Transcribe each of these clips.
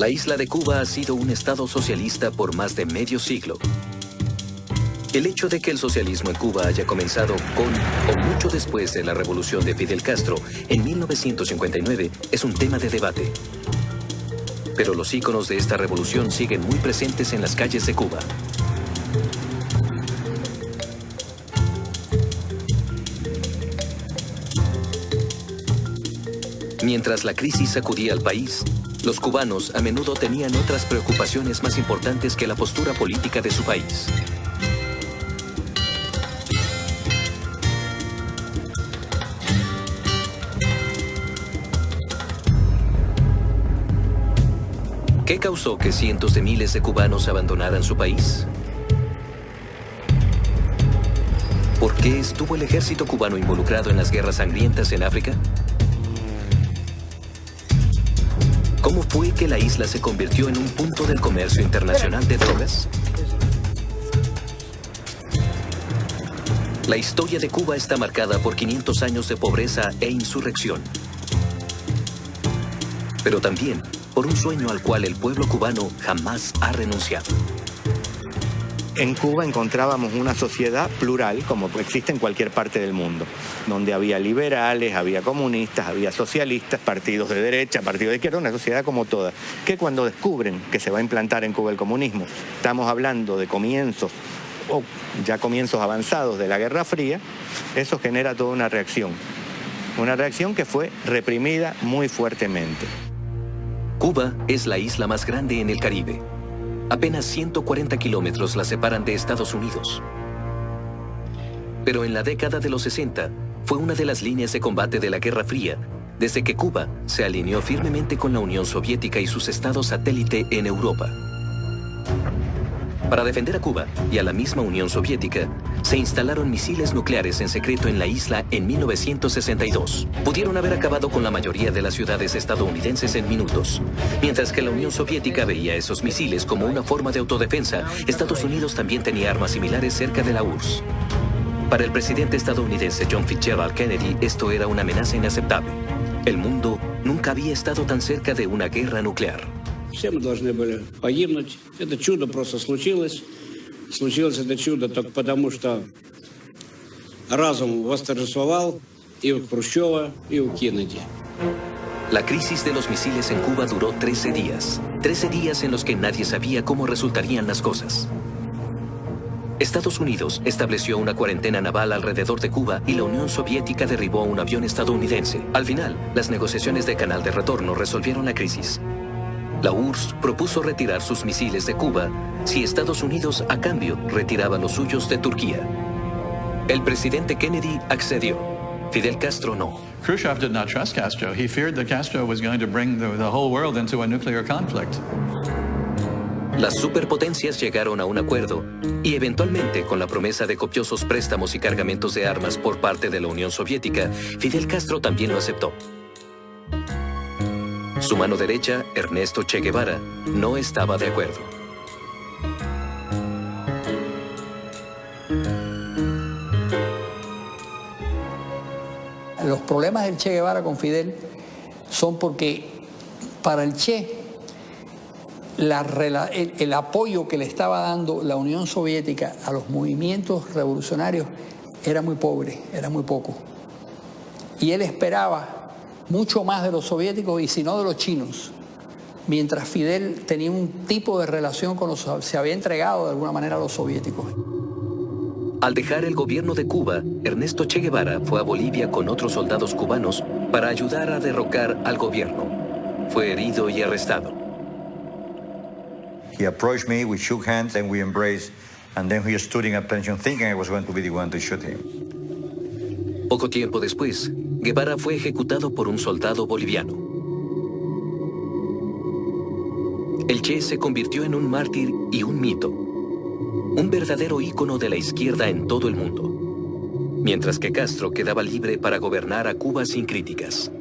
La isla de Cuba ha sido un estado socialista por más de medio siglo. El hecho de que el socialismo en Cuba haya comenzado con o mucho después de la revolución de Fidel Castro en 1959 es un tema de debate. Pero los íconos de esta revolución siguen muy presentes en las calles de Cuba. Mientras la crisis sacudía al país, los cubanos a menudo tenían otras preocupaciones más importantes que la postura política de su país. ¿Qué causó que cientos de miles de cubanos abandonaran su país? ¿Por qué estuvo el ejército cubano involucrado en las guerras sangrientas en África? ¿Cómo fue que la isla se convirtió en un punto del comercio internacional de drogas? La historia de Cuba está marcada por 500 años de pobreza e insurrección. Pero también por un sueño al cual el pueblo cubano jamás ha renunciado. En Cuba encontrábamos una sociedad plural, como existe en cualquier parte del mundo, donde había liberales, había comunistas, había socialistas, partidos de derecha, partidos de izquierda, una sociedad como toda. Que cuando descubren que se va a implantar en Cuba el comunismo, estamos hablando de comienzos, o ya comienzos avanzados de la Guerra Fría, eso genera toda una reacción que fue reprimida muy fuertemente. Cuba es la isla más grande en el Caribe. Apenas 140 kilómetros la separan de Estados Unidos. Pero en la década de los 60 fue una de las líneas de combate de la Guerra Fría, desde que Cuba se alineó firmemente con la Unión Soviética y sus estados satélite en Europa. Para defender a Cuba y a la misma Unión Soviética, se instalaron misiles nucleares en secreto en la isla en 1962. Pudieron haber acabado con la mayoría de las ciudades estadounidenses en minutos. Mientras que la Unión Soviética veía esos misiles como una forma de autodefensa, Estados Unidos también tenía armas similares cerca de la URSS. Para el presidente estadounidense John Fitzgerald Kennedy, esto era una amenaza inaceptable. El mundo nunca había estado tan cerca de una guerra nuclear. Все мы должны были погибнуть. Это чудо просто случилось. Случилось это чудо только потому, что разум восторжествовал и у Хрущева, и у Кеннеди. La crisis de los misiles en Cuba duró 13 días. 13 días en los que nadie sabía cómo resultarían las cosas. Estados Unidos estableció una cuarentena naval alrededor de Cuba y la Unión Soviética derribó un avión estadounidense. Al final, las negociaciones de Canal de Retorno resolvieron la crisis. La URSS propuso retirar sus misiles de Cuba si Estados Unidos, a cambio, retiraba los suyos de Turquía. El presidente Kennedy accedió. Fidel Castro no. Khrushchev did not trust Castro. He feared that Castro was going to bring the whole world into a nuclear conflict. Las superpotencias llegaron a un acuerdo y eventualmente, con la promesa de copiosos préstamos y cargamentos de armas por parte de la Unión Soviética, Fidel Castro también lo aceptó. Su mano derecha, Ernesto Che Guevara, no estaba de acuerdo. Los problemas del Che Guevara con Fidel son porque para el Che el apoyo que le estaba dando la Unión Soviética a los movimientos revolucionarios era muy pobre, era muy poco. Y él esperaba mucho más de los soviéticos y si no de los chinos, mientras Fidel tenía un tipo de relación con los, se había entregado de alguna manera a los soviéticos. Al dejar el gobierno de Cuba, Ernesto Che Guevara fue a Bolivia con otros soldados cubanos para ayudar a derrocar al gobierno. Fue herido y arrestado. He approached me, we shook hands, and we embraced, and then he stood in attention thinking I was going to be the one to shoot him. Poco tiempo después, Guevara fue ejecutado por un soldado boliviano. El Che se convirtió en un mártir y un mito, un verdadero ícono de la izquierda en todo el mundo, mientras que Castro quedaba libre para gobernar a Cuba sin críticas.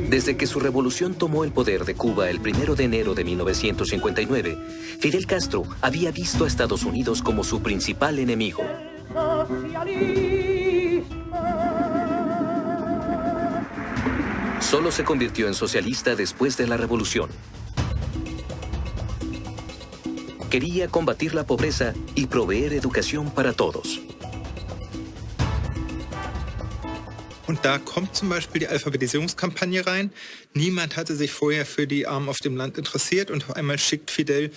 Desde que su revolución tomó el poder de Cuba el 1 de enero de 1959, Fidel Castro había visto a Estados Unidos como su principal enemigo. Solo se convirtió en socialista después de la revolución. Quería combatir la pobreza y proveer educación para todos. Und da kommt zum Beispiel die Alphabetisierungskampagne rein. Niemand hatte sich vorher für die Armen auf dem Land interessiert und auf einmal schickt Fidel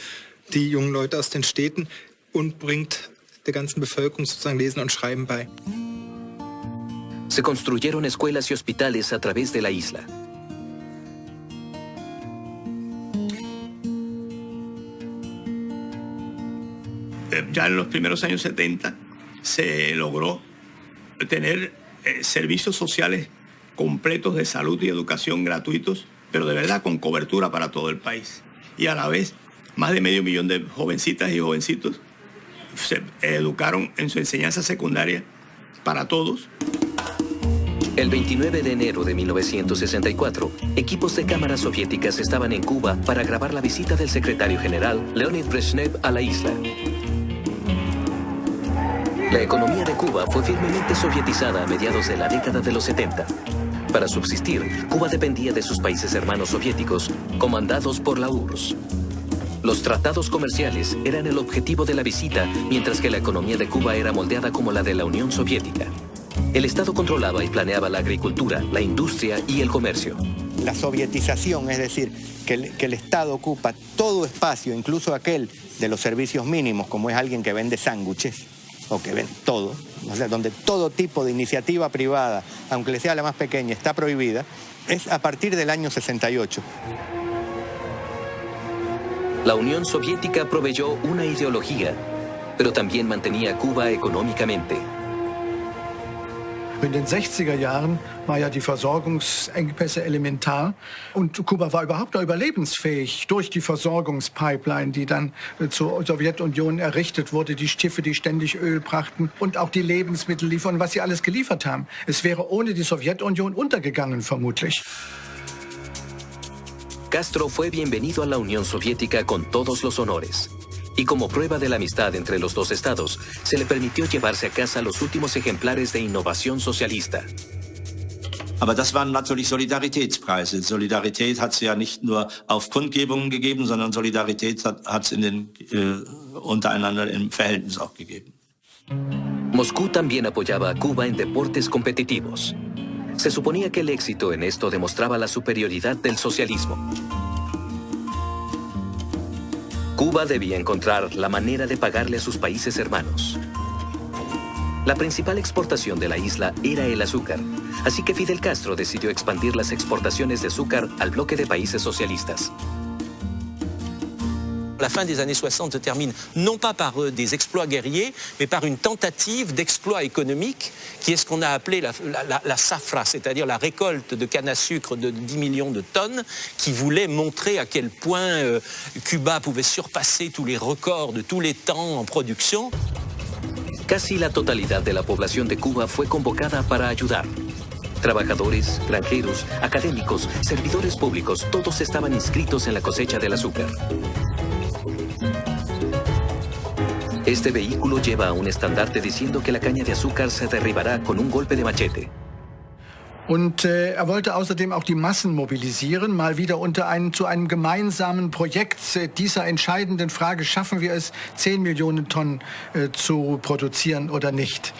die jungen Leute aus den Städten und bringt der ganzen Bevölkerung sozusagen Lesen und Schreiben bei. Se construyeron escuelas y hospitales a través de la isla. Ya en los primeros años 70 se logró tener servicios sociales completos de salud y educación gratuitos, pero de verdad con cobertura para todo el país. Y a la vez, más de 500 000 de jovencitas y jovencitos se educaron en su enseñanza secundaria para todos. El 29 de enero de 1964, equipos de cámaras soviéticas estaban en Cuba para grabar la visita del secretario general Leonid Brezhnev a la isla. La economía de Cuba fue firmemente sovietizada a mediados de la década de los 70. Para subsistir, Cuba dependía de sus países hermanos soviéticos, comandados por la URSS. Los tratados comerciales eran el objetivo de la visita, mientras que la economía de Cuba era moldeada como la de la Unión Soviética. El Estado controlaba y planeaba la agricultura, la industria y el comercio. La sovietización, es decir, que el Estado ocupa todo espacio, incluso aquel de los servicios mínimos, como es alguien que vende sándwiches, o que vende todo, o sea, donde todo tipo de iniciativa privada, aunque le sea la más pequeña, está prohibida, es a partir del año 68. La Unión Soviética proveyó una ideología, pero también mantenía a Cuba económicamente. In den 60er Jahren war ja die Versorgungsengpässe elementar und Kuba war überhaupt noch überlebensfähig durch die Versorgungspipeline, die dann zur Sowjetunion errichtet wurde, die Schiffe, die ständig Öl brachten und auch die Lebensmittel liefern, was sie alles geliefert haben. Es wäre ohne die Sowjetunion untergegangen, vermutlich. Castro fue bienvenido a la Unión Soviética con todos los honores. Y como prueba de la amistad entre los dos estados, se le permitió llevarse a casa los últimos ejemplares de innovación socialista. Aber das waren natürlich Solidaritätspreise. Solidarität hat es ja nicht nur auf Kundgebungen gegeben, sondern Solidarität hat es untereinander im Verhältnis auch gegeben. Moscú también apoyaba a Cuba en deportes competitivos. Se suponía que el éxito en esto demostraba la superioridad del socialismo. Cuba debía encontrar la manera de pagarle a sus países hermanos. La principal exportación de la isla era el azúcar, así que Fidel Castro decidió expandir las exportaciones de azúcar al bloque de países socialistas. La fin des années 60 se termine non pas par des exploits guerriers, mais par une tentative d'exploit économique qui est ce qu'on a appelé la safra, c'est-à-dire la récolte de canne à sucre de 10 millions de tonnes, qui voulait montrer à quel point Cuba pouvait surpasser tous les records de tous les temps en production. Casi la totalidad de la población de Cuba fue convocada para ayudar. Trabajadores, granjeros, académicos, servidores públicos, todos estaban inscritos en la cosecha del azúcar. Este vehículo lleva a un estandarte diciendo que la caña de azúcar se derribará con un golpe de machete. Und wollte außerdem auch die Massen mobilisieren, mal wieder zu einem gemeinsamen Projekt dieser entscheidenden Frage, schaffen wir es, 10 Millionen Tonnen zu produzieren oder nicht.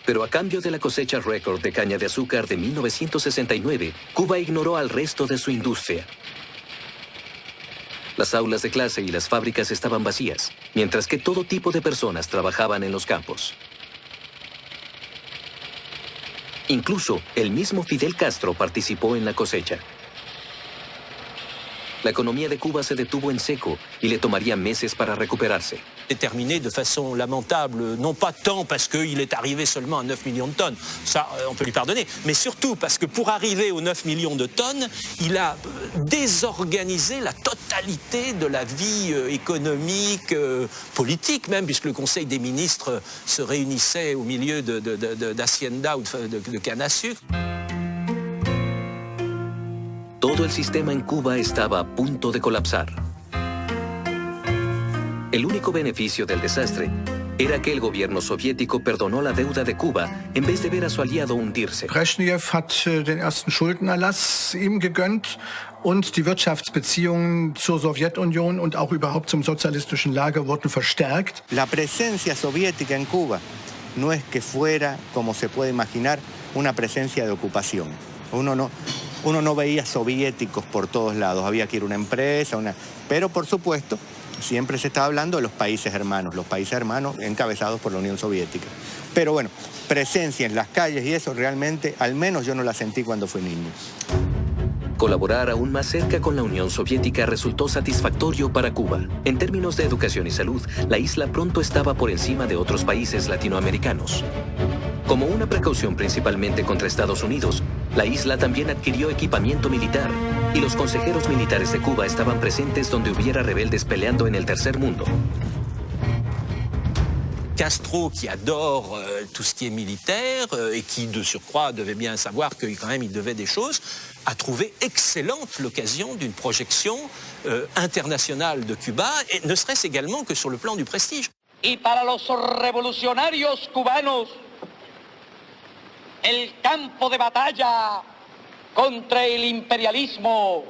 Pero a cambio de la cosecha récord de caña de azúcar de 1969, Cuba ignoró al resto de su industria. Las aulas de clase y las fábricas estaban vacías, mientras que todo tipo de personas trabajaban en los campos. Incluso el mismo Fidel Castro participó en la cosecha. La economía de Cuba se detuvo en seco y le tomaría meses para recuperarse. Terminé de façon lamentable, non pas tant parce qu'il est arrivé seulement à 9 millions de tonnes, ça on peut lui pardonner, mais surtout parce que pour arriver aux 9 millions de tonnes, il a désorganisé la totalité de la vie économique, politique même, puisque le Conseil des ministres se réunissait au milieu d'hacienda ou de canne à sucre. Todo el sistema en Cuba estaba a punto de colapsar. El único beneficio del desastre era que el gobierno soviético perdonó la deuda de Cuba en vez de ver a su aliado hundirse. Brezhnev hat den ersten Schuldenerlass ihm gegönnt und die Wirtschaftsbeziehungen zur Sowjetunion und auch überhaupt zum sozialistischen Lager wurden verstärkt. La presencia soviética en Cuba no es que fuera, como se puede imaginar, una presencia de ocupación. Uno no veía soviéticos por todos lados, había que ir a una empresa, pero por supuesto siempre se estaba hablando de los países hermanos encabezados por la Unión Soviética. Pero bueno, presencia en las calles y eso realmente, al menos yo no la sentí cuando fui niño. Colaborar aún más cerca con la Unión Soviética resultó satisfactorio para Cuba. En términos de educación y salud, la isla pronto estaba por encima de otros países latinoamericanos. Como una precaución principalmente contra Estados Unidos, la isla también adquirió equipamiento militar y los consejeros militares de Cuba estaban presentes donde hubiera rebeldes peleando en el tercer mundo. Castro, qui adore tout ce qui est militaire et qui, de surcroît, devait bien savoir que quand même il devait des choses, a trouvé excellente l'occasion d'une projection internationale de Cuba, et ne serait-ce également que sur le plan du prestige. Y para los revolucionarios cubanos, el campo de batalla contra el imperialismo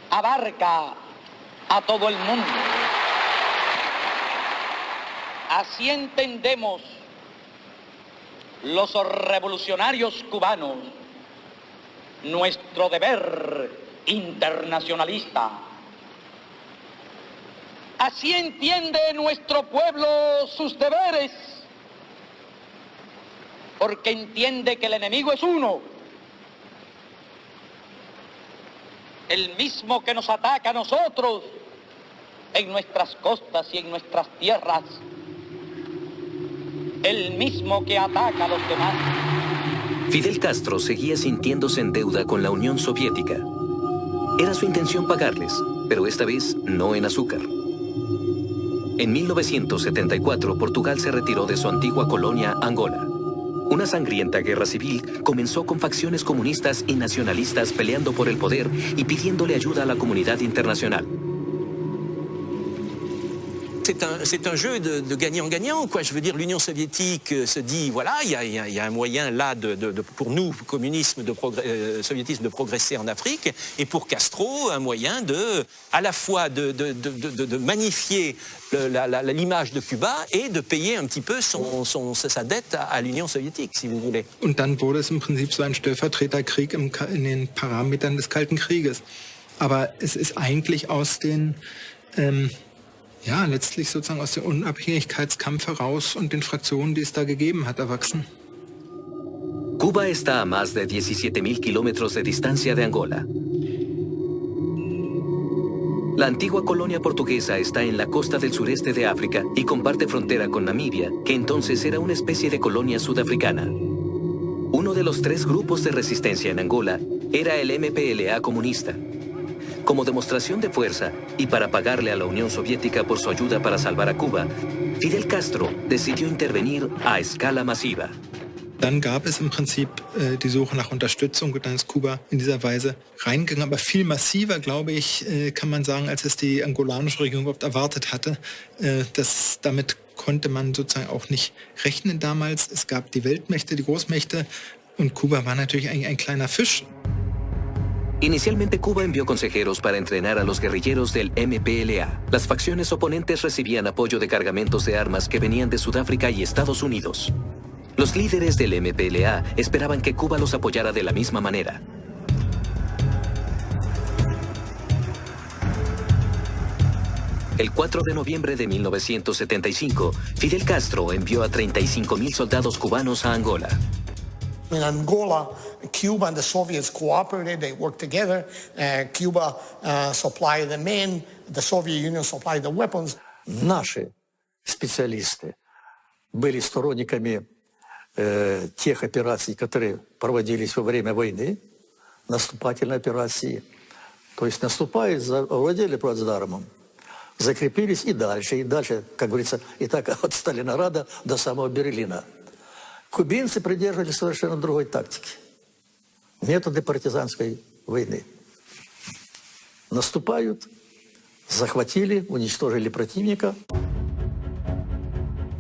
abarca a todo el mundo. Así entendemos los revolucionarios cubanos nuestro deber internacionalista. Así entiende nuestro pueblo sus deberes, porque entiende que el enemigo es uno, el mismo que nos ataca a nosotros en nuestras costas y en nuestras tierras, el mismo que ataca a los demás. Fidel Castro seguía sintiéndose en deuda con la Unión Soviética. Era su intención pagarles, pero esta vez no en azúcar. En 1974, Portugal se retiró de su antigua colonia, Angola. Una sangrienta guerra civil comenzó con facciones comunistas y nacionalistas peleando por el poder y pidiéndole ayuda a la comunidad internacional. C'est un jeu de gagnant-gagnant, quoi. Je veux dire, l'Union soviétique se dit, voilà, il y a un moyen là pour nous, communisme, soviétisme, de progresser en Afrique, et pour Castro, un moyen à la fois de magnifier l'image de Cuba et de payer un petit peu sa dette à l'Union soviétique, si vous voulez. Und dann wurde es im Prinzip so ein Stellvertreterkrieg in den Parametern des Kalten Krieges. Aber es ist eigentlich aus den letztlich sozusagen aus dem Unabhängigkeitskampf heraus und den Fraktionen, die es da gegeben hat, erwachsen. Cuba está a más de 17.000 kilómetros de distancia de Angola. La antigua colonia portuguesa está en la costa del sureste de África y comparte frontera con Namibia, que entonces era una especie de colonia sudafricana. Uno de los 3 grupos de resistencia en Angola era el MPLA comunista. Como demostración de fuerza y para pagarle a la Unión Soviética por su ayuda para salvar a Cuba, Fidel Castro decidió intervenir a escala masiva. Dann gab es im Prinzip die Suche nach Unterstützung und dann ist Kuba in dieser Weise reingegangen, aber viel massiver, glaube ich, kann man sagen, als es die angolanische Regierung überhaupt erwartet hatte. Damit konnte man sozusagen auch nicht rechnen damals. Es gab die Weltmächte, die Großmächte und Kuba war natürlich eigentlich ein kleiner Fisch. Inicialmente Cuba envió consejeros para entrenar a los guerrilleros del MPLA. Las facciones oponentes recibían apoyo de cargamentos de armas que venían de Sudáfrica y Estados Unidos. Los líderes del MPLA esperaban que Cuba los apoyara de la misma manera. El 4 de noviembre de 1975, Fidel Castro envió a 35.000 soldados cubanos a Angola. In Angola, Cuba and the Soviets cooperated, they worked together. Cuba supplied the men, the Soviet Union supplied the weapons. Наши специалисты были сторонниками тех операций, которые проводились во время войны, наступательной операции. То есть наступая, овладели плацдармом, закрепились и дальше, как говорится, и так от Сталинграда до самого Берлина. Кубинцы придерживались совершенно другой тактики. Методы партизанской войны. Наступают, захватили, уничтожили противника.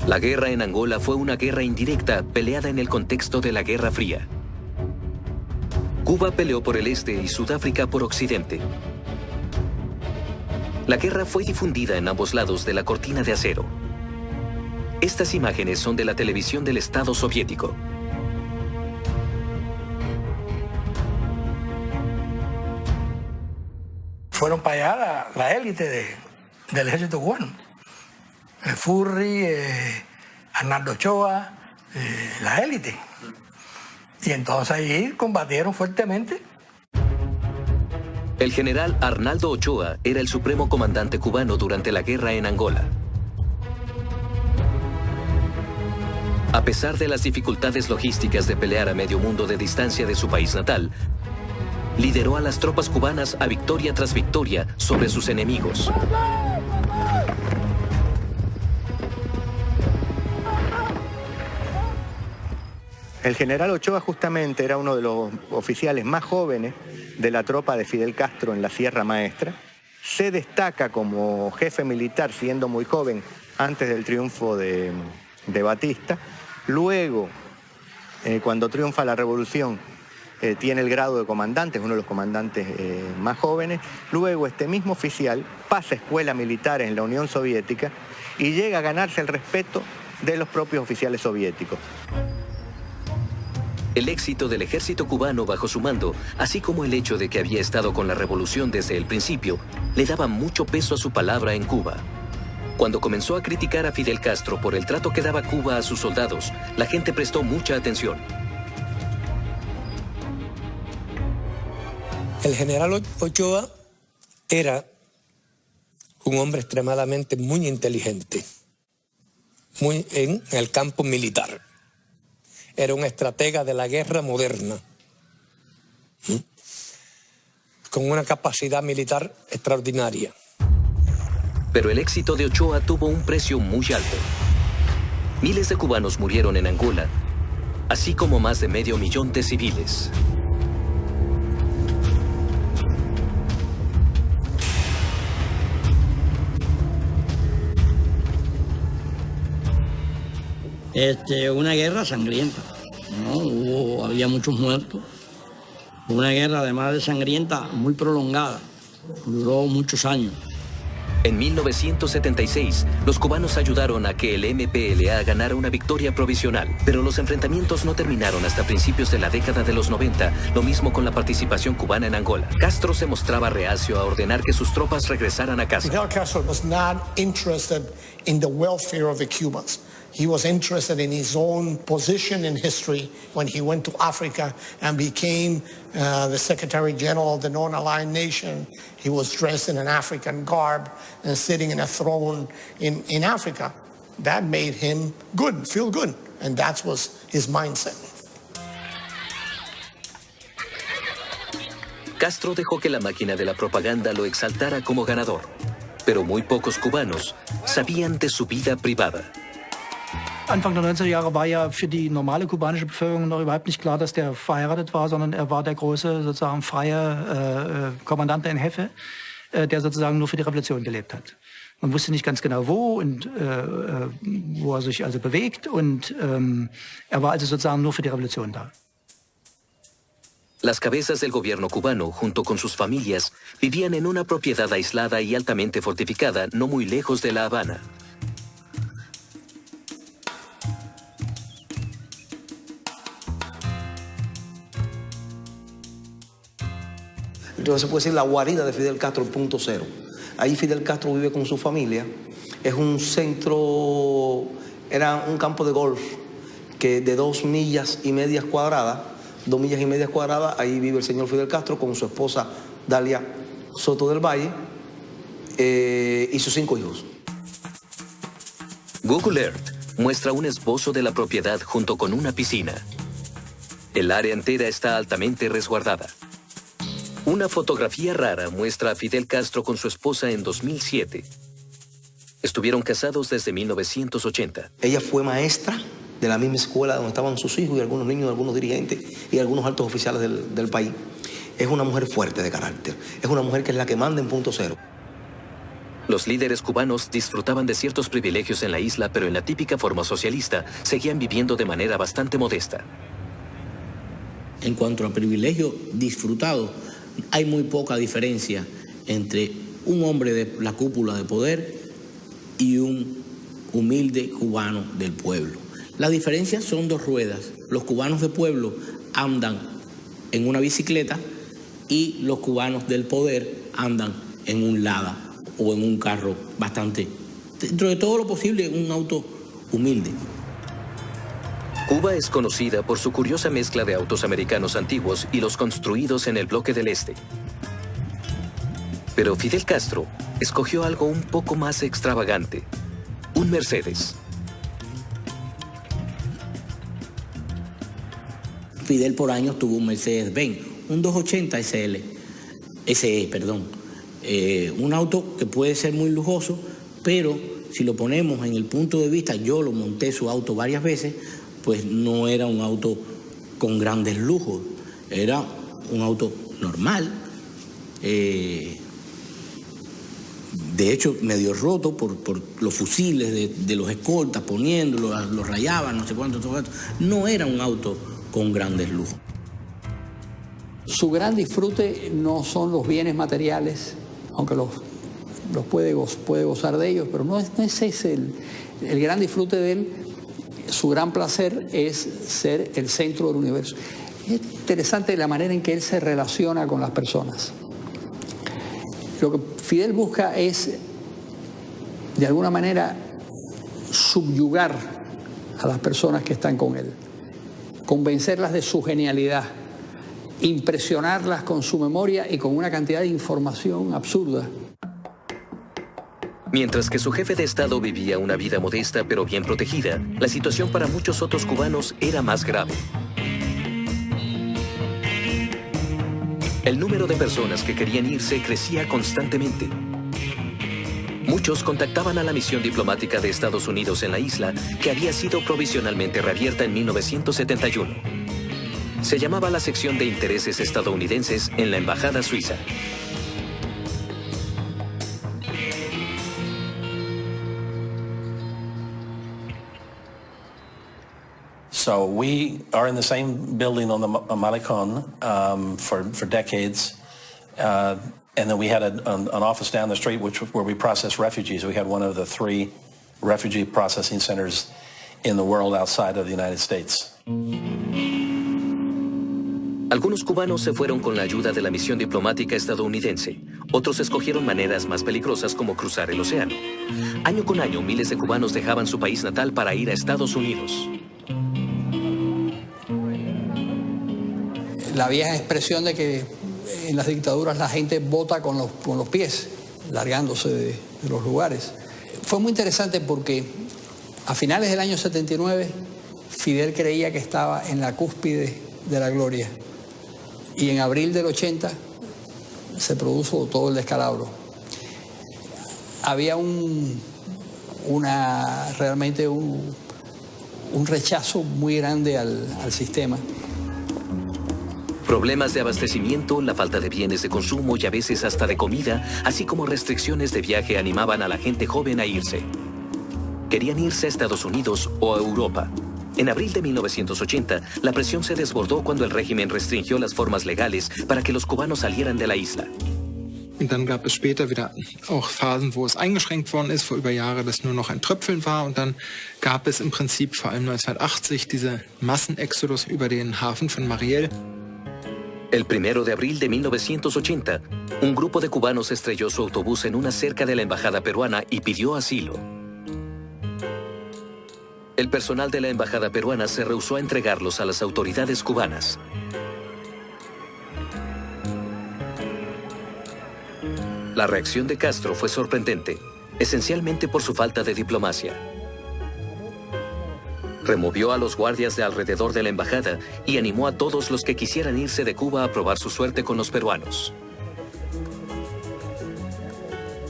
La guerra en Angola fue una guerra indirecta peleada en el contexto de la Guerra Fría. Cuba peleó por el este y Sudáfrica por occidente. La guerra fue difundida en ambos lados de la cortina de acero. Estas imágenes son de la televisión del Estado soviético. Fueron para allá la élite del ejército cubano. Furri, Arnaldo Ochoa, la élite. Y entonces ahí combatieron fuertemente. El general Arnaldo Ochoa era el supremo comandante cubano durante la guerra en Angola. A pesar de las dificultades logísticas de pelear a medio mundo de distancia de su país natal, lideró a las tropas cubanas a victoria tras victoria sobre sus enemigos. El general Ochoa justamente era uno de los oficiales más jóvenes de la tropa de Fidel Castro en la Sierra Maestra. Se destaca como jefe militar siendo muy joven antes del triunfo de Batista. Luego, cuando triunfa la revolución, tiene el grado de comandante, es uno de los comandantes más jóvenes. Luego este mismo oficial pasa a escuela militar en la Unión Soviética y llega a ganarse el respeto de los propios oficiales soviéticos. El éxito del ejército cubano bajo su mando, así como el hecho de que había estado con la revolución desde el principio, le daba mucho peso a su palabra en Cuba. Cuando comenzó a criticar a Fidel Castro por el trato que daba Cuba a sus soldados, la gente prestó mucha atención. El general Ochoa era un hombre extremadamente muy inteligente, muy en el campo militar. Era un estratega de la guerra moderna, con una capacidad militar extraordinaria. Pero el éxito de Ochoa tuvo un precio muy alto. Miles de cubanos murieron en Angola, así como más de 500,000 de civiles. Una guerra sangrienta, ¿no? Había muchos muertos. Una guerra, además de sangrienta, muy prolongada. Duró muchos años. En 1976, los cubanos ayudaron a que el MPLA ganara una victoria provisional, pero los enfrentamientos no terminaron hasta principios de la década de los 90, lo mismo con la participación cubana en Angola. Castro se mostraba reacio a ordenar que sus tropas regresaran a casa. Fidel Castro was not interested in the welfare of the Cubans. He was interested in his own position in history when he went to Africa and became the Secretary General of the non-aligned nation. He was dressed in an African garb and sitting in a throne in Africa. That made him good, feel good, and that was his mindset. Castro dejó que la máquina de la propaganda lo exaltara como ganador, pero muy pocos cubanos sabían de su vida privada. Anfang der 90er Jahre war ja für die normale kubanische Bevölkerung noch überhaupt nicht klar, dass der verheiratet war, sondern er war der große, sozusagen freie Kommandante in Jefe, der sozusagen nur für die Revolution gelebt hat. Man wusste nicht ganz genau wo und wo er sich also bewegt und er war also sozusagen nur für die Revolution da. Las cabezas del gobierno cubano, junto con sus familias, vivían en una propiedad aislada y altamente fortificada, no muy lejos de La Habana. Entonces se puede decir la guarida de Fidel Castro, el punto cero. Ahí Fidel Castro vive con su familia. Es un centro, era un campo de golf que de 2,5 millas cuadradas, 2,5 millas cuadradas, ahí vive el señor Fidel Castro con su esposa Dalia Soto del Valle y sus 5 hijos. Google Earth muestra un esbozo de la propiedad junto con una piscina. El área entera está altamente resguardada. Una fotografía rara muestra a Fidel Castro con su esposa en 2007. Estuvieron casados desde 1980. Ella fue maestra de la misma escuela donde estaban sus hijos y algunos niños, algunos dirigentes y algunos altos oficiales del país. Es una mujer fuerte de carácter. Es una mujer que es la que manda en punto cero. Los líderes cubanos disfrutaban de ciertos privilegios en la isla, pero en la típica forma socialista seguían viviendo de manera bastante modesta. En cuanto a privilegio disfrutado, hay muy poca diferencia entre un hombre de la cúpula de poder y un humilde cubano del pueblo. Las diferencias son dos ruedas. Los cubanos de pueblo andan en una bicicleta y los cubanos del poder andan en un Lada o en un carro bastante, dentro de todo lo posible, un auto humilde. Cuba es conocida por su curiosa mezcla de autos americanos antiguos y los construidos en el bloque del este. Pero Fidel Castro escogió algo un poco más extravagante: un Mercedes. Fidel por años tuvo un Mercedes-Benz, un 280 SE, un auto que puede ser muy lujoso, pero si lo ponemos en el punto de vista, yo lo monté su auto varias veces, pues no era un auto con grandes lujos, era un auto normal, de hecho medio roto por los fusiles de los escoltas, poniéndolos, los rayaban, no sé cuánto, no era un auto con grandes lujos. Su gran disfrute no son los bienes materiales, aunque los puede gozar de ellos, pero no es ese el gran disfrute de él. Su gran placer es ser el centro del universo. Es interesante la manera en que él se relaciona con las personas. Lo que Fidel busca es, de alguna manera, subyugar a las personas que están con él, convencerlas de su genialidad, impresionarlas con su memoria y con una cantidad de información absurda. Mientras que su jefe de Estado vivía una vida modesta pero bien protegida, la situación para muchos otros cubanos era más grave. El número de personas que querían irse crecía constantemente. Muchos contactaban a la misión diplomática de Estados Unidos en la isla, que había sido provisionalmente reabierta en 1971. Se llamaba la sección de intereses estadounidenses en la embajada suiza. So we are in the same building on the Malecón for decades. And then we had an office down the street where we process refugees. We had one of the 3 refugee processing centers in the world outside of the United States. Algunos cubanos se fueron con la ayuda de la misión diplomática estadounidense. Otros escogieron maneras más peligrosas como cruzar el océano. Año con año, miles de cubanos dejaban su país natal para ir a Estados Unidos. La vieja expresión de que en las dictaduras la gente vota con los pies, largándose de los lugares. Fue muy interesante porque a finales del año 79, Fidel creía que estaba en la cúspide de la gloria. Y en abril del 80 se produjo todo el descalabro. Había realmente un rechazo muy grande al sistema. Problemas de abastecimiento, la falta de bienes de consumo y a veces hasta de comida, así como restricciones de viaje animaban a la gente joven a irse. Querían irse a Estados Unidos o a Europa. En abril de 1980, la presión se desbordó cuando el régimen restringió las formas legales para que los cubanos salieran de la isla. Und dann gab es später wieder auch Phasen, wo es eingeschränkt worden ist, wo über Jahre das nur noch ein Tröpfeln war. Und dann gab es im Prinzip vor allem 1980 diese Massenexodus über den Hafen von Mariel. El 1 de abril de 1980, un grupo de cubanos estrelló su autobús en una cerca de la embajada peruana y pidió asilo. El personal de la embajada peruana se rehusó a entregarlos a las autoridades cubanas. La reacción de Castro fue sorprendente, esencialmente por su falta de diplomacia. Removió a los guardias de alrededor de la embajada y animó a todos los que quisieran irse de Cuba a probar su suerte con los peruanos.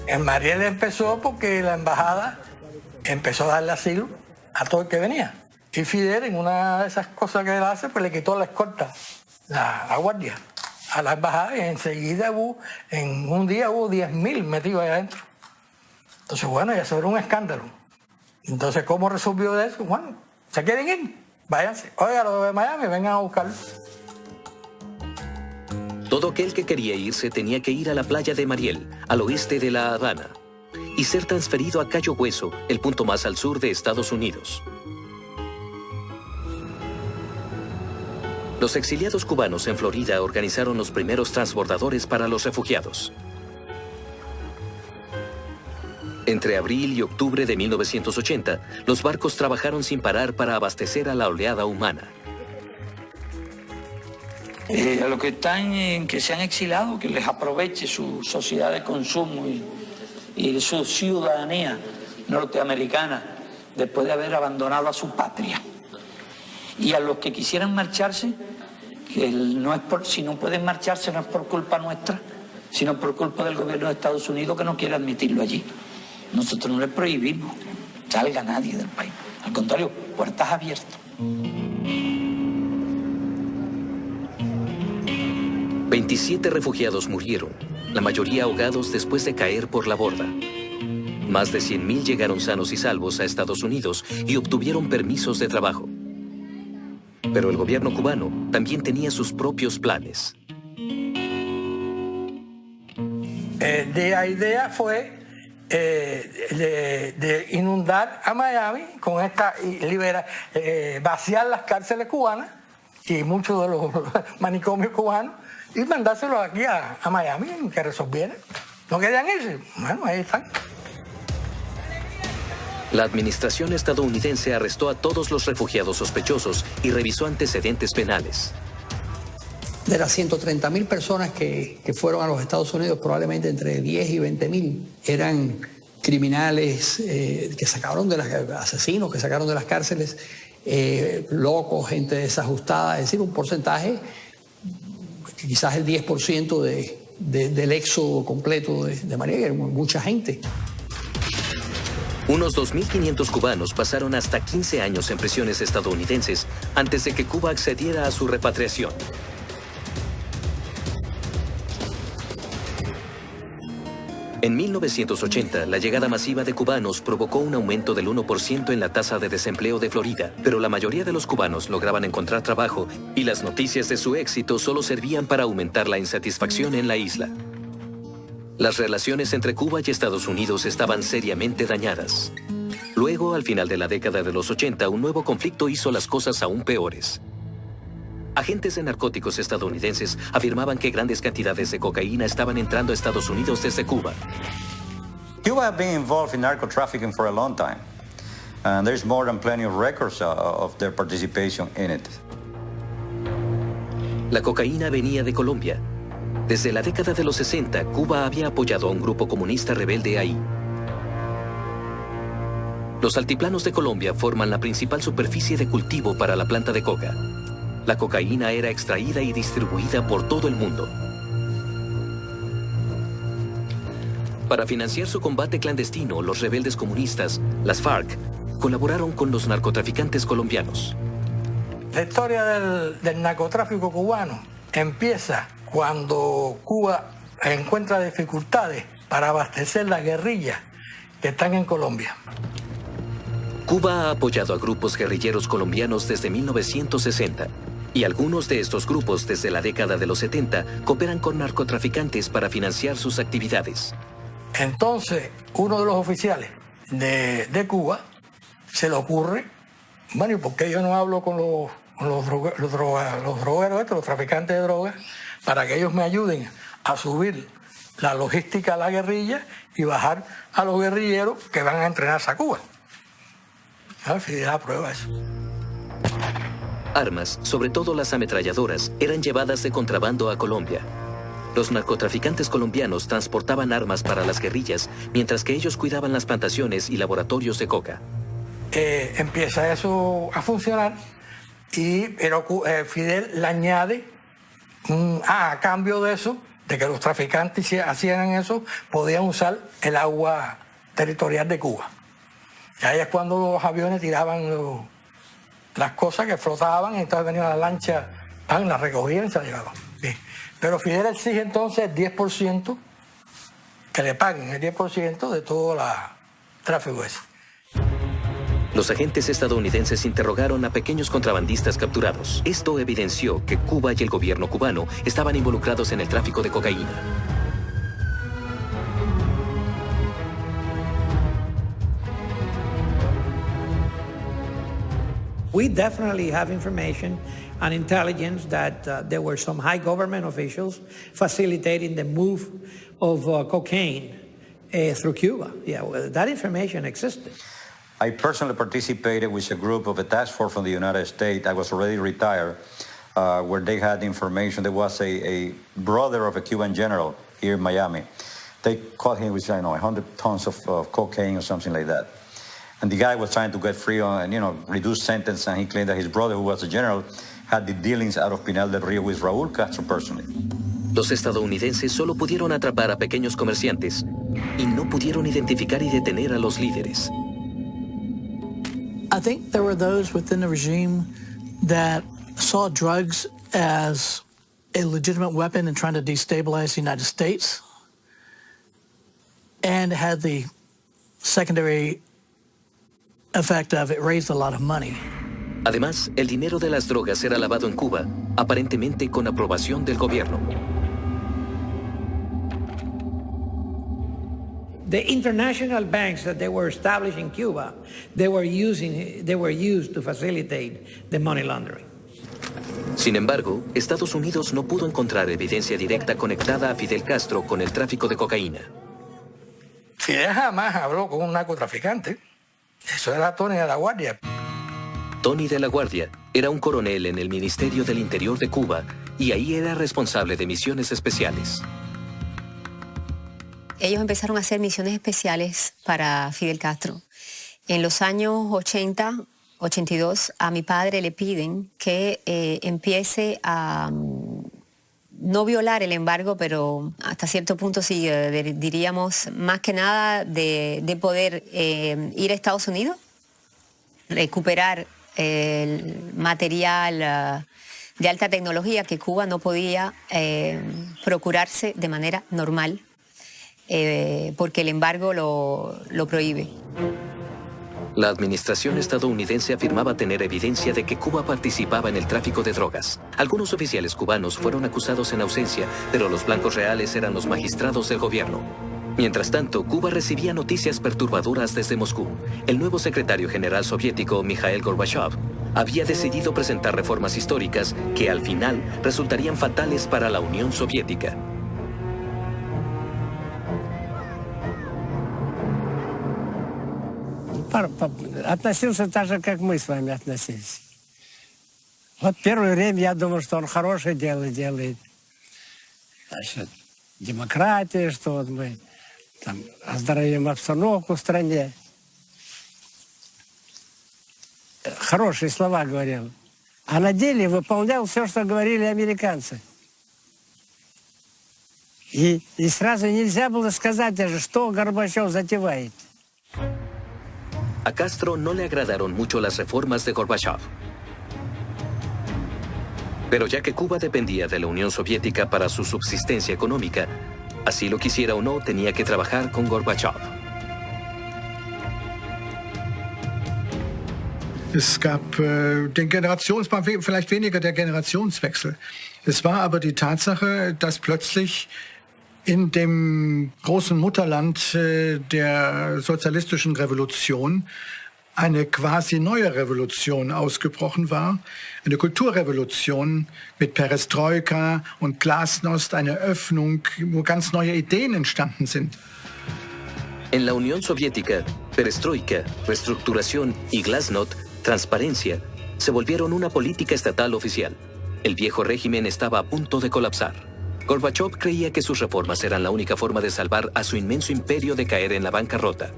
En Mariel empezó porque la embajada empezó a darle asilo a todo el que venía. Y Fidel, en una de esas cosas que él hace, pues le quitó la escolta, la guardia, a la embajada, y enseguida en un día hubo 10.000 metidos ahí adentro. Entonces, bueno, y eso era un escándalo. Entonces, ¿cómo resolvió eso? Bueno, ¿se quieren ir? Váyanse. Oiga, los de Miami, vengan a buscarlo. Todo aquel que quería irse tenía que ir a la playa de Mariel, al oeste de La Habana, y ser transferido a Cayo Hueso, el punto más al sur de Estados Unidos. Los exiliados cubanos en Florida organizaron los primeros transbordadores para los refugiados. Entre abril y octubre de 1980, los barcos trabajaron sin parar para abastecer a la oleada humana. A los que se han exilado, que les aproveche su sociedad de consumo y su ciudadanía norteamericana después de haber abandonado a su patria. Y a los que quisieran marcharse, que si no pueden marcharse no es por culpa nuestra, sino por culpa del gobierno de Estados Unidos que no quiere admitirlo allí. Nosotros no les prohibimos, salga nadie del país. Al contrario, puertas abiertas. 27 refugiados murieron, la mayoría ahogados después de caer por la borda. Más de 100.000 llegaron sanos y salvos a Estados Unidos y obtuvieron permisos de trabajo. Pero el gobierno cubano también tenía sus propios planes. La idea fue de inundar a Miami con vaciar las cárceles cubanas y muchos de los manicomios cubanos y mandárselos aquí a Miami que resolvieran. ¿No querían irse? Bueno, ahí están. La administración estadounidense arrestó a todos los refugiados sospechosos y revisó antecedentes penales. De las 130.000 personas que fueron a los Estados Unidos, probablemente entre 10 y 20.000 eran criminales asesinos que sacaron de las cárceles, locos, gente desajustada, es decir, un porcentaje, quizás el 10% del éxodo completo de María, que era mucha gente. Unos 2.500 cubanos pasaron hasta 15 años en prisiones estadounidenses antes de que Cuba accediera a su repatriación. En 1980, la llegada masiva de cubanos provocó un aumento del 1% en la tasa de desempleo de Florida, pero la mayoría de los cubanos lograban encontrar trabajo y las noticias de su éxito solo servían para aumentar la insatisfacción en la isla. Las relaciones entre Cuba y Estados Unidos estaban seriamente dañadas. Luego, al final de la década de los 80, un nuevo conflicto hizo las cosas aún peores. Agentes de narcóticos estadounidenses afirmaban que grandes cantidades de cocaína estaban entrando a Estados Unidos desde Cuba. Cuba has been involved in narco trafficking for a long time, and there's more than plenty of records of their participation in it. La cocaína venía de Colombia. Desde la década de los 60, Cuba había apoyado a un grupo comunista rebelde ahí. Los altiplanos de Colombia forman la principal superficie de cultivo para la planta de coca. La cocaína era extraída y distribuida por todo el mundo. Para financiar su combate clandestino, los rebeldes comunistas, las FARC, colaboraron con los narcotraficantes colombianos. La historia del narcotráfico cubano empieza cuando Cuba encuentra dificultades para abastecer las guerrillas que están en Colombia. Cuba ha apoyado a grupos guerrilleros colombianos desde 1960 y algunos de estos grupos desde la década de los 70 cooperan con narcotraficantes para financiar sus actividades. Entonces, uno de los oficiales de Cuba se le ocurre, bueno, ¿y por qué yo no hablo con los drogueros, los traficantes de drogas, para que ellos me ayuden a subir la logística a la guerrilla y bajar a los guerrilleros que van a entrenarse a Cuba? Fidel aprueba eso. Armas, sobre todo las ametralladoras, eran llevadas de contrabando a Colombia. Los narcotraficantes colombianos transportaban armas para las guerrillas, mientras que ellos cuidaban las plantaciones y laboratorios de coca. Empieza eso a funcionar, pero Fidel le añade, a cambio de eso, de que los traficantes hacían eso, podían usar el agua territorial de Cuba. Y ahí es cuando los aviones tiraban las cosas que flotaban, y entonces venía la lancha, las recogían y se las llevaban. Sí. Pero Fidel exige entonces el 10%, que le paguen el 10% de toda tráfico ese. Los agentes estadounidenses interrogaron a pequeños contrabandistas capturados. Esto evidenció que Cuba y el gobierno cubano estaban involucrados en el tráfico de cocaína. We definitely have information and intelligence that there were some high government officials facilitating the move of cocaine through Cuba. Yeah, well, that information existed. I personally participated with a group of a task force from the United States. I was already retired, where they had information. There was a brother of a Cuban general here in Miami. They caught him with, 100 tons of cocaine or something like that. And the guy was trying to get free on, reduced sentence, and he claimed that his brother, who was a general, had the dealings out of Pinal del Rio with Raúl Castro personally. Los estadounidenses solo pudieron atrapar a pequeños comerciantes y no pudieron identificar y detener a los líderes. I think there were those within the regime that saw drugs as a legitimate weapon in trying to destabilize the United States, and had the secondary effect of it raised a lot of money. Además, el dinero de las drogas era lavado en Cuba, aparentemente con aprobación del gobierno. The international banks that they were established in Cuba, they were used to facilitate the money laundering. Sin embargo, Estados Unidos no pudo encontrar evidencia directa conectada a Fidel Castro con el tráfico de cocaína. Fidel jamás habló con un narcotraficante. Eso era Tony de la Guardia. Tony de la Guardia era un coronel en el Ministerio del Interior de Cuba y ahí era responsable de misiones especiales. Ellos empezaron a hacer misiones especiales para Fidel Castro. En los años 80, 82, a mi padre le piden que empiece a no violar el embargo, pero hasta cierto punto sí, diríamos, más que nada de poder ir a Estados Unidos, recuperar el material de alta tecnología que Cuba no podía procurarse de manera normal, porque el embargo lo prohíbe. La administración estadounidense afirmaba tener evidencia de que Cuba participaba en el tráfico de drogas. Algunos oficiales cubanos fueron acusados en ausencia, pero los blancos reales eran los magistrados del gobierno. Mientras tanto, Cuba recibía noticias perturbadoras desde Moscú. El nuevo secretario general soviético, Mikhail Gorbachev, había decidido presentar reformas históricas que al final resultarían fatales para la Unión Soviética. Относился так же, как мы с вами относились. Вот первое время я думал, что он хорошее дело делает. Значит, демократия, что вот мы там оздоровим обстановку в стране. Хорошие слова говорил. А на деле выполнял все, что говорили американцы. И сразу нельзя было сказать даже, что Горбачев затевает. A Castro no le agradaron mucho las reformas de Gorbachev. Pero ya que Cuba dependía de la Unión Soviética para su subsistencia económica, así lo quisiera o no, tenía que trabajar con Gorbachev. Es gab den vielleicht weniger der Generationswechsel. Es war aber die Tatsache, dass plötzlich in dem großen Mutterland der sozialistischen Revolution eine quasi neue Revolution ausgebrochen war. Eine Kulturrevolution mit Perestroika und Glasnost, eine Öffnung, wo ganz neue Ideen entstanden sind. En la Unión Soviética, perestroika, reestructuración y glasnost, transparencia, se volvieron una política estatal oficial. El viejo régimen estaba a punto de colapsar. Gorbachev creía que sus reformas eran la única forma de salvar a su inmenso imperio de caer en la bancarrota.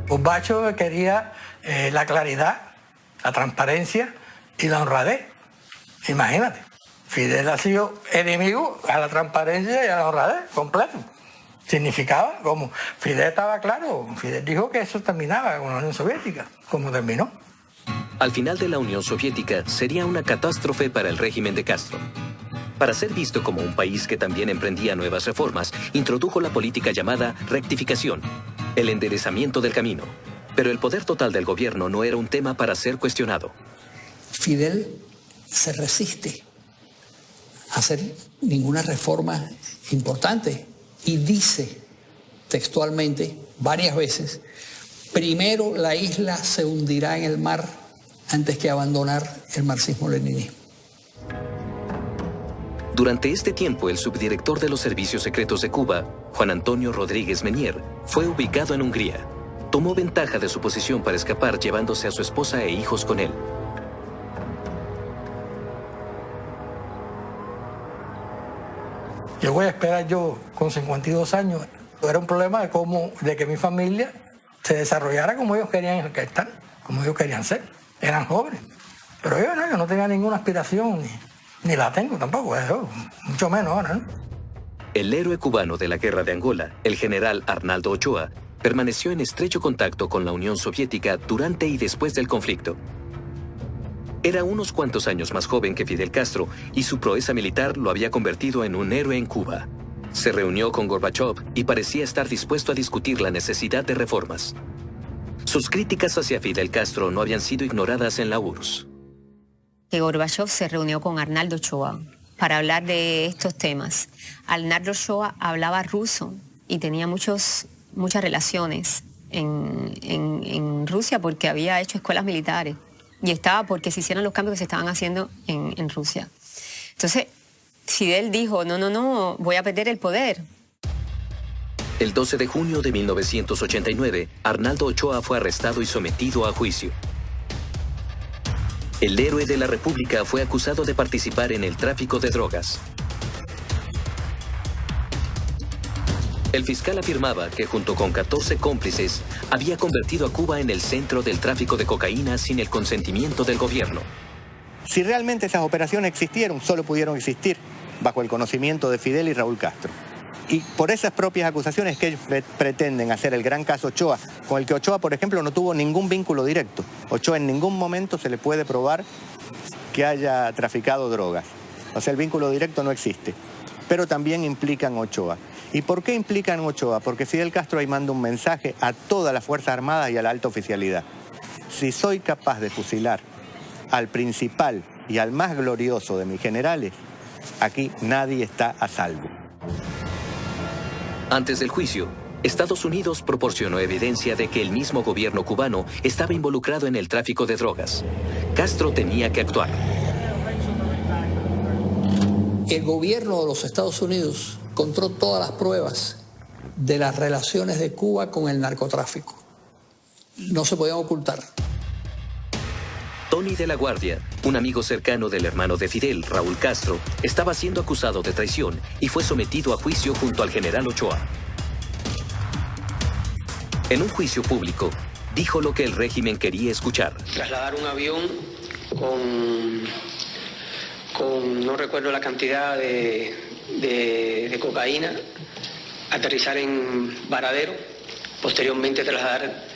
Gorbachev quería la claridad, la transparencia y la honradez. Imagínate, Fidel ha sido enemigo a la transparencia y a la honradez completo. Significaba como Fidel estaba claro, Fidel dijo que eso terminaba con la Unión Soviética, como terminó. Al final de la Unión Soviética sería una catástrofe para el régimen de Castro. Para ser visto como un país que también emprendía nuevas reformas, introdujo la política llamada rectificación, el enderezamiento del camino. Pero el poder total del gobierno no era un tema para ser cuestionado. Fidel se resiste a hacer ninguna reforma importante y dice textualmente varias veces: primero la isla se hundirá en el mar antes que abandonar el marxismo-leninismo. Durante este tiempo, el subdirector de los servicios secretos de Cuba, Juan Antonio Rodríguez Menier, fue ubicado en Hungría. Tomó ventaja de su posición para escapar, llevándose a su esposa e hijos con él. Yo voy a esperar yo con 52 años. Era un problema de que mi familia se desarrollara como ellos querían estar, como ellos querían ser. Eran jóvenes. Pero yo no tenía ninguna aspiración, ni la tengo tampoco, mucho menos ahora, ¿no? El héroe cubano de la Guerra de Angola, el general Arnaldo Ochoa, permaneció en estrecho contacto con la Unión Soviética durante y después del conflicto. Era unos cuantos años más joven que Fidel Castro y su proeza militar lo había convertido en un héroe en Cuba. Se reunió con Gorbachev y parecía estar dispuesto a discutir la necesidad de reformas. Sus críticas hacia Fidel Castro no habían sido ignoradas en la URSS. Que Gorbachev se reunió con Arnaldo Ochoa para hablar de estos temas. Arnaldo Ochoa hablaba ruso y tenía muchas relaciones en Rusia porque había hecho escuelas militares y estaba porque se hicieron los cambios que se estaban haciendo en Rusia. Entonces, Fidel dijo, no, voy a perder el poder. El 12 de junio de 1989, Arnaldo Ochoa fue arrestado y sometido a juicio. El héroe de la República fue acusado de participar en el tráfico de drogas. El fiscal afirmaba que junto con 14 cómplices había convertido a Cuba en el centro del tráfico de cocaína sin el consentimiento del gobierno. Si realmente esas operaciones existieron, solo pudieron existir bajo el conocimiento de Fidel y Raúl Castro. Y por esas propias acusaciones que ellos pretenden hacer el gran caso Ochoa, con el que Ochoa, por ejemplo, no tuvo ningún vínculo directo. Ochoa en ningún momento se le puede probar que haya traficado drogas. O sea, el vínculo directo no existe. Pero también implican Ochoa. ¿Y por qué implican Ochoa? Porque Fidel Castro ahí manda un mensaje a todas las Fuerzas Armadas y a la alta oficialidad. Si soy capaz de fusilar al principal y al más glorioso de mis generales, aquí nadie está a salvo. Antes del juicio, Estados Unidos proporcionó evidencia de que el mismo gobierno cubano estaba involucrado en el tráfico de drogas. Castro tenía que actuar. El gobierno de los Estados Unidos encontró todas las pruebas de las relaciones de Cuba con el narcotráfico. No se podían ocultar. Tony de la Guardia, un amigo cercano del hermano de Fidel, Raúl Castro, estaba siendo acusado de traición y fue sometido a juicio junto al general Ochoa. En un juicio público, dijo lo que el régimen quería escuchar. Trasladar un avión con no recuerdo la cantidad de cocaína, aterrizar en Varadero, posteriormente trasladar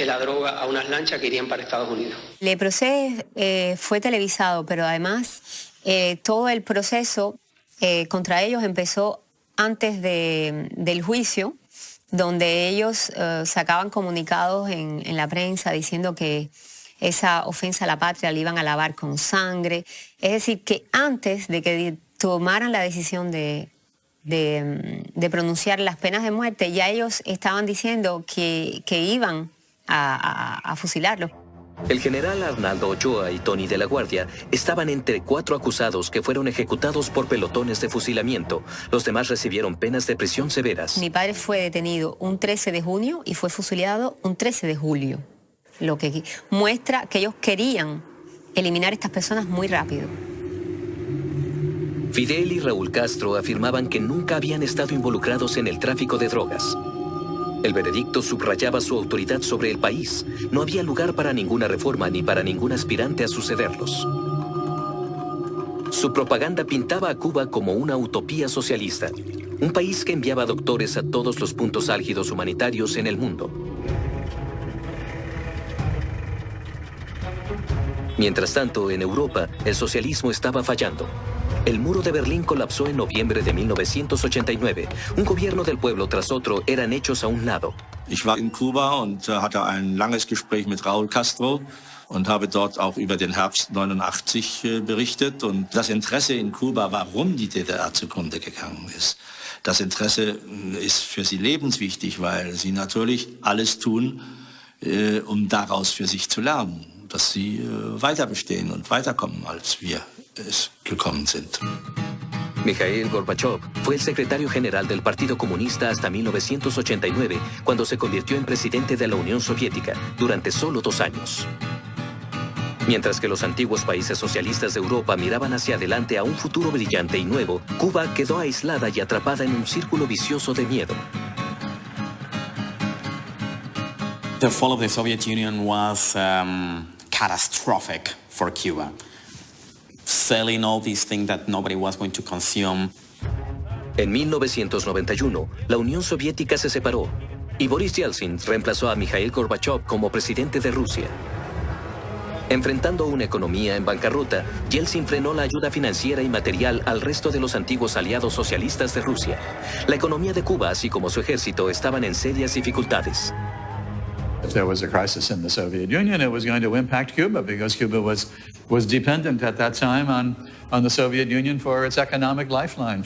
la droga a unas lanchas que irían para Estados Unidos. El proceso fue televisado, pero además todo el proceso contra ellos empezó antes del juicio, donde ellos sacaban comunicados en la prensa diciendo que esa ofensa a la patria la iban a lavar con sangre. Es decir, que antes de que tomaran la decisión de pronunciar las penas de muerte, ya ellos estaban diciendo que iban a fusilarlo. El general Arnaldo Ochoa y Tony de la Guardia estaban entre 4 acusados que fueron ejecutados por pelotones de fusilamiento. Los demás recibieron penas de prisión severas. Mi padre fue detenido un 13 de junio y fue fusilado un 13 de julio. Lo que muestra que ellos querían eliminar a estas personas muy rápido. Fidel y Raúl Castro afirmaban que nunca habían estado involucrados en el tráfico de drogas. El veredicto subrayaba su autoridad sobre el país. No había lugar para ninguna reforma ni para ningún aspirante a sucederlos. Su propaganda pintaba a Cuba como una utopía socialista, un país que enviaba doctores a todos los puntos álgidos humanitarios en el mundo. Mientras tanto, en Europa, el socialismo estaba fallando. El muro de Berlín colapsó en noviembre de 1989. Un gobierno del pueblo tras otro eran hechos a un lado. Ich war in Kuba und hatte ein langes Gespräch mit Raúl Castro und habe dort auch über den Herbst 89 berichtet. Und das Interesse in Kuba, warum die DDR zugrunde gegangen ist, das Interesse ist für sie lebenswichtig, weil sie natürlich alles tun, um daraus für sich zu lernen, dass sie weiter bestehen und weiterkommen, als wir es gekommen sind. Mikhail Gorbachev fue el secretario general del Partido Comunista hasta 1989, cuando se convirtió en presidente de la Unión Soviética durante solo 2 años. Mientras que los antiguos países socialistas de Europa miraban hacia adelante a un futuro brillante y nuevo, Cuba quedó aislada y atrapada en un círculo vicioso de miedo. The fall of the Soviet Union was catastrophic for Cuba. Selling all these things that nobody was going to consume. En 1991, la Unión Soviética se separó y Boris Yeltsin reemplazó a Mikhail Gorbachev como presidente de Rusia. Enfrentando una economía en bancarrota, Yeltsin frenó la ayuda financiera y material al resto de los antiguos aliados socialistas de Rusia. La economía de Cuba, así como su ejército, estaban en serias dificultades. If there was a crisis in the Soviet Union, it was going to impact Cuba because Cuba was dependent at that time on the Soviet Union for its economic lifeline,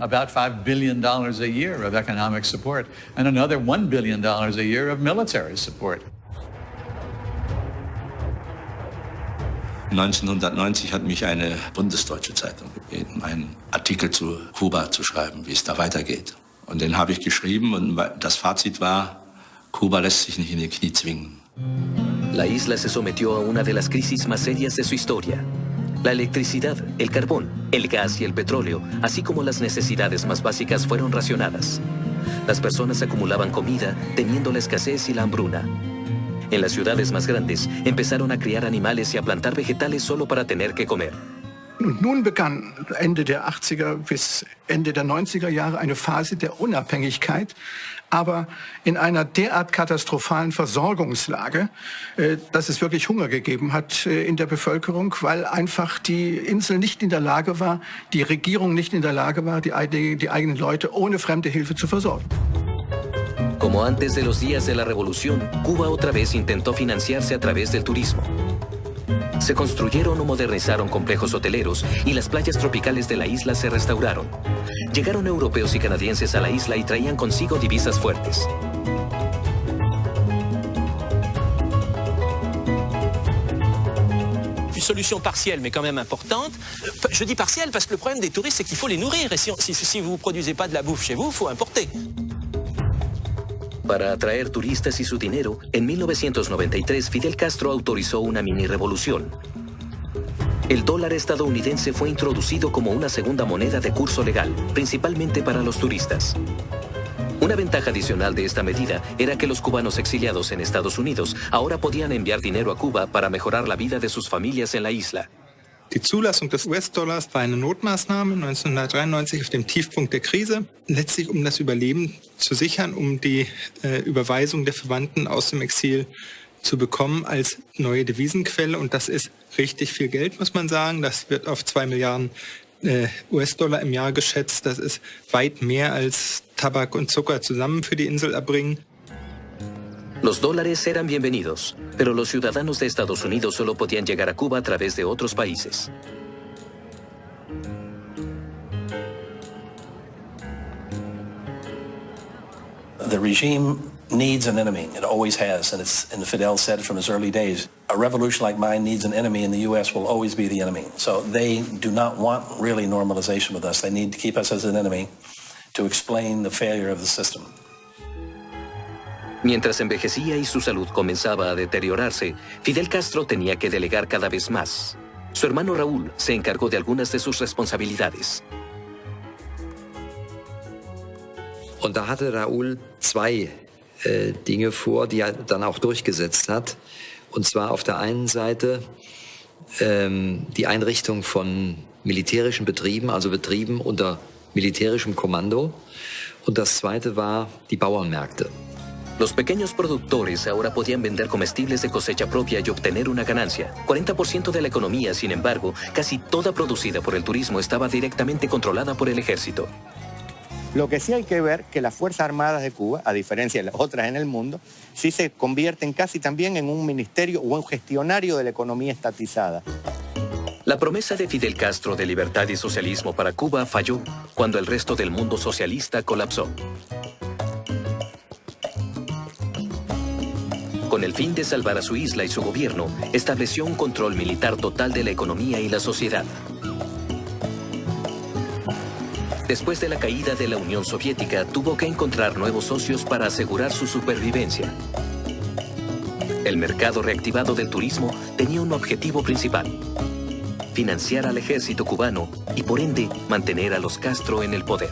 about $5 billion a year of economic support, and another $1 billion a year of military support. 1990 hat mich eine bundesdeutsche Zeitung gebeten, einen Artikel zu Kuba zu schreiben, wie es da weitergeht. Und den habe ich geschrieben und das Fazit war, Cuba lässt sich nicht in die Knie zwingen. La isla se sometió a una de las crisis más serias de su historia. La electricidad, el carbón, el gas y el petróleo, así como las necesidades más básicas, fueron racionadas. Las personas acumulaban comida, temiendo la escasez y la hambruna. En las ciudades más grandes, empezaron a criar animales y a plantar vegetales solo para tener que comer. Und nun begann Ende der 80er bis Ende der 90er Jahre eine Phase der Unabhängigkeit, aber in einer derart katastrophalen Versorgungslage, dass es wirklich Hunger gegeben hat in der Bevölkerung, weil einfach die Insel nicht in der Lage war, die Regierung nicht in der Lage war, die eigenen Leute ohne fremde Hilfe zu versorgen. Como antes de los días de la revolución, Cuba otra vez intentó financiarse a través del turismo. Se construyeron o modernizaron complejos hoteleros y las playas tropicales de la isla se restauraron. Llegaron europeos y canadienses a la isla y traían consigo divisas fuertes. Une solution partielle, mais quand même importante. Je dis partielle parce que le problème des touristes, c'est qu'il faut les nourrir. Et si vous ne produisez pas de la bouffe chez vous, il faut importer. Para atraer turistas y su dinero, en 1993 Fidel Castro autorizó una mini-revolución. El dólar estadounidense fue introducido como una segunda moneda de curso legal, principalmente para los turistas. Una ventaja adicional de esta medida era que los cubanos exiliados en Estados Unidos ahora podían enviar dinero a Cuba para mejorar la vida de sus familias en la isla. Die Zulassung des US-Dollars war eine Notmaßnahme 1993 auf dem Tiefpunkt der Krise, letztlich um das Überleben zu sichern, um die Überweisung der Verwandten aus dem Exil zu bekommen als neue Devisenquelle. Und das ist richtig viel Geld, muss man sagen. Das wird auf 2 Milliarden US-Dollar im Jahr geschätzt. Das ist weit mehr als Tabak und Zucker zusammen für die Insel erbringen. Los dólares eran bienvenidos, pero los ciudadanos de Estados Unidos solo podían llegar a Cuba a través de otros países. The regime needs an enemy. It always has, and Fidel said from his early days, a revolution like mine needs an enemy, and the U.S. will always be the enemy. So they do not want really normalization with us. They need to keep us as an enemy to explain the failure of the system. Mientras envejecía y su salud comenzaba a deteriorarse, Fidel Castro tenía que delegar cada vez más. Su hermano Raúl se encargó de algunas de sus responsabilidades. Und da hatte Raúl 2 Dinge vor, die er dann auch durchgesetzt hat. Und zwar auf der einen Seite die Einrichtung von militärischen Betrieben, also Betrieben unter militärischem Kommando. Und das zweite war die Bauernmärkte. Los pequeños productores ahora podían vender comestibles de cosecha propia y obtener una ganancia. 40% de la economía, sin embargo, casi toda producida por el turismo, estaba directamente controlada por el ejército. Lo que sí hay que ver que las Fuerzas Armadas de Cuba, a diferencia de las otras en el mundo, sí se convierten casi también en un ministerio o un gestionario de la economía estatizada. La promesa de Fidel Castro de libertad y socialismo para Cuba falló cuando el resto del mundo socialista colapsó. Con el fin de salvar a su isla y su gobierno, estableció un control militar total de la economía y la sociedad. Después de la caída de la Unión Soviética, tuvo que encontrar nuevos socios para asegurar su supervivencia. El mercado reactivado del turismo tenía un objetivo principal: financiar al ejército cubano y, por ende, mantener a los Castro en el poder.